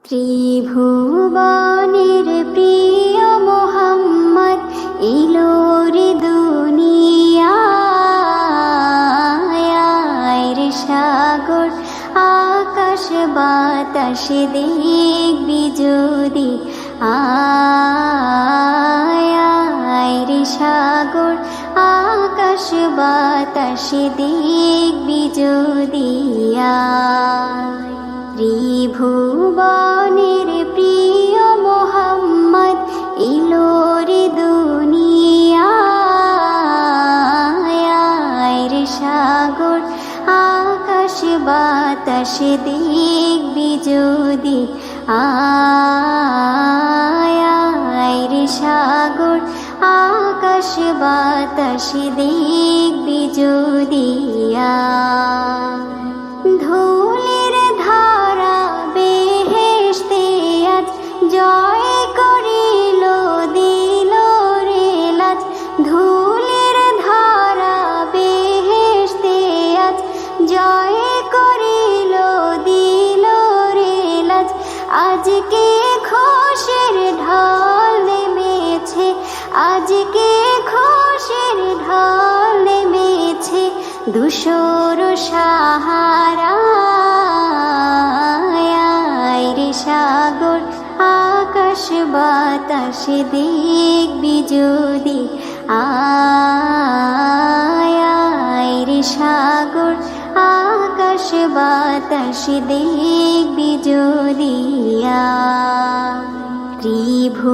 ত্রিভুবনের প্রিয় মোহাম্মদ এলো রে দুনিয়ায় রে সাগর আকাশ বাতাস দেখবি যদি আয় রে সাগর আকাশ বাতাস দেখবি যদি ত্রিভুবনের প্রিয় মোহাম্মদ এলো রে দুনিয়ায় রে সাগর আকাশ বাতাস দেখবি যদি আয় রে সাগর আকাশ বাতাস দেখবি যদি ধুলির ধারা বেহেশতে আজ জয় করিল দিল রে লাজ ধুলির ধারা বেহেশতে আজ জয় করিল দিল রে লাজ আজকে খুশির ঢল নেমেছে আজকে খুশির ঢল নেমেছে ধূসর সাহারায় রে সাগর আকাশ বাতাস দেখবি যদি আয় রে সাগর আকাশ বাতাস দেখবি যদি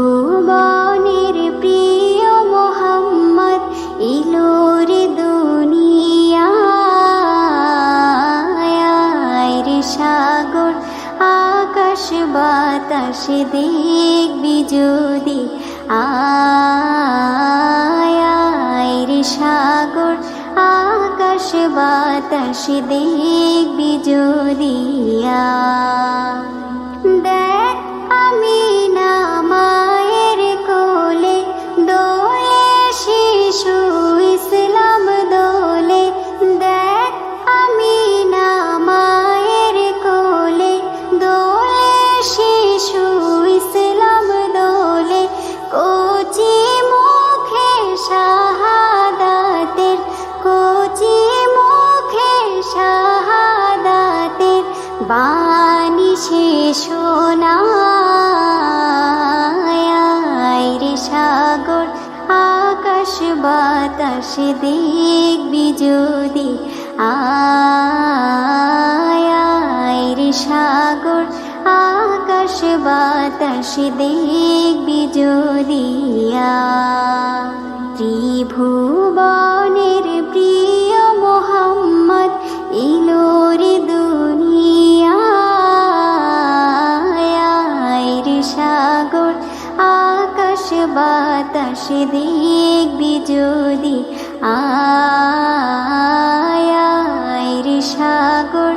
ত্রিভুবনের প্রিয় মোহাম্মদ এলো রে দুনিয়ায় রে সাগর আকাশ বাতাস দেখবি যদি আয় রে সাগর আকাশ বাতাস দেখবি যদি দেখ আমি না মায়ের কোলে দোলে শিশু ইসলাম দোলে দেখ আমি না মায়ের কোলে দোলে শিশু ইসলাম দোলে কচি মুখে শাহাদাতের কচি মুখে শাহাদাতের বাণী সে শোনায় রে সাগর আকাশ বাতাস দেখবি যদি আয় রে সাগর আকাশ বাতাস দেখবি যদি ত্রিভুবনের প্রিয় মোহাম্মদ এলো রে দুনিয়ায় রে সাগর আকাশ বাতাস দেখবি যদি আয় রে সাগর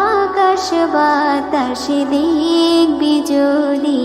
আকাশ বাতাস দেখবি যদি